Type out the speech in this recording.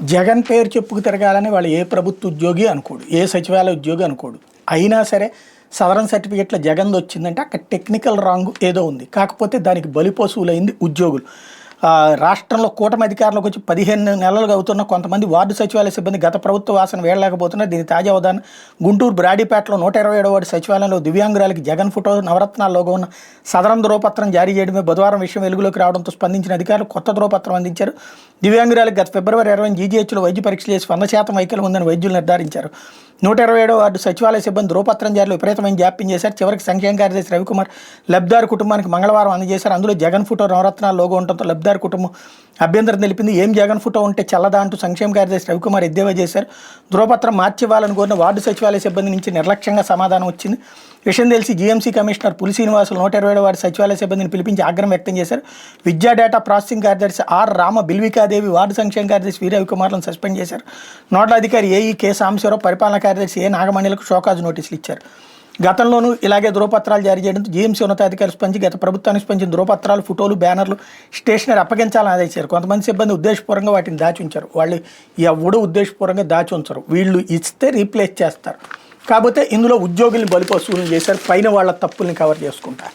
జగన్ పేరు చెప్పుకు తిరగాలని వాళ్ళు ఏ ప్రభుత్వ ఉద్యోగి అనుకోడు, ఏ సచివాలయ ఉద్యోగి అనుకోడు. అయినా సరే సవరన్ సర్టిఫికేట్లో జగన్ది వచ్చిందంటే అక్కడ టెక్నికల్ రాంగ్ ఏదో ఉంది. కాకపోతే దానికి బలిపశువులైంది ఉద్యోగులు. రాష్ట్రంలో కూటమి అధికారంలోకి వచ్చి 15 నెలలుగా అవుతున్న కొంతమంది వార్డు సచివాలయ సిబ్బంది గత ప్రభుత్వ వాసన వేయలేకపోతున్నారు. దీని తాజా ఉదాహరణ గుంటూరు బ్రాడీపేటలో 127వ వార్డు సచివాలయంలో దివ్యాంగురాలకి జగన్ ఫోటో నవరత్నాల్లోగా ఉన్న సదరం ధ్రువపత్రం జారీ చేయడమే బుధవారం విషయం వెలుగులోకి రావడంతో స్పందించిన అధికారులు కొత్త ధ్రువపత్రం అందించారు. దివ్యాంగురాలకు గత ఫిబ్రవరి 20 జీజీహెచ్లో వైద్య పరీక్షలు చేసి 100% వైకల్యం ఉందని వైద్యులు నిర్ధారించారు. 127వ వార్డు సచివాలయ సిబ్బంది ధ్రువపత్రం జారీలో విపరీతమైన జాప్యం చేశారు. చివరికి సంక్షేమ కార్యదర్శి రవికుమార్ లబ్ధిదారు కుటుంబానికి మంగళవారం అందజేశారు. అందులో జగన్ ఫోటో నవరత్నాల లోగో ఉండటంతో లబ్ధిదారు కుటుంబం అభ్యంతరం తెలిపింది. ఏం జగన్ ఫోటో ఉంటే చల్లదా అంటూ సంక్షేమ కార్యదర్శి రవికుమార్ ఎద్దేవా చేశారు. ధ్రువపత్రం మార్చివ్వాలని కోరిన వార్డు సచివాలయ సిబ్బంది నుంచి నిర్లక్ష్యంగా సమాధానం వచ్చింది. విషయం తెలిసి జీఎంసీ కమిషనర్ పులి శ్రీనివాసులు 127వ వార్డు సచివాలయ సిబ్బందిని పిలిపించి ఆగ్రహం వ్యక్తం చేశారు. విద్యా డేటా ప్రాసెసింగ్ కార్యదర్శి ఆర్ రామ బిల్వికాదేవి, వార్డు సంక్షేమ కార్యదర్శి వి రవికుమార్లను సస్పెండ్ చేశారు. నోడల్ అధికారి ఏఈ కె సాంబశివరావు, పరిపాలనా కార్యదర్శి ఏ నాగమణిలకు షోకాజ్ నోటీసులు ఇచ్చారు. గతంలోనూ ఇలాగే ధ్రువపత్రాలు జారీ చేయడంతో జీఎంసీ ఉన్నతాధికారులు స్పందించి గత ప్రభుత్వానికి స్పందించిన ధ్రువపత్రాలు, ఫోటోలు, బ్యానర్లు స్టేషనరీ అప్పగించాలని ఆదేశించారు. కొంతమంది సిబ్బంది ఉద్దేశపూర్వకంగా వాటిని దాచి ఉంచారు. వాళ్ళు ఎవడు ఉద్దేశపూర్వకంగా దాచి ఉంచరు, వీళ్ళు ఇస్తే రీప్లేస్ చేస్తారు. కాకపోతే ఇందులో ఉద్యోగుల్ని బలిపశువులను చేశారు, పైన వాళ్ళ తప్పుల్ని కవర్ చేసుకుంటారు.